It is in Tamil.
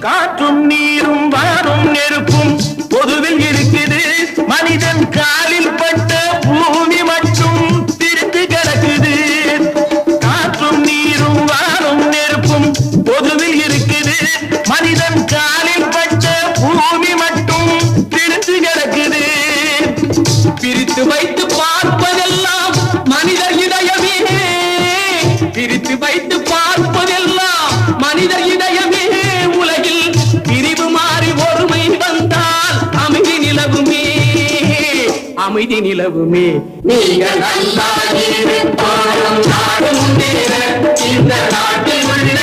காற்றும் நீரும் வாரும் நெருப்பும் பொதுவில் இருக்குது. மனிதன் காலில் பட்ட பூமி மட்டும் பிரித்து கிடக்குது. காற்றும் நீரும் வாரும் நெருப்பும் பொதுவில் இருக்குது. மனிதன் காலில் பட்ட பூமி மட்டும் பிரித்து கிடக்குது. பிரித்து வைத்து பார்ப்பதெல்லாம் மனிதர் இதயமே. பிரித்து வைத்து பார்ப்பதெல்லாம் மனிதர் இதயமே. உலகில் பிரிவு மாறி ஒருமை வந்தால் அமைதி நிலவுமே. அமைதி நிலவுமே. நீங்கள் நல்லா இருப்பாரும் நாடும் இந்த நாட்டில் உள்ள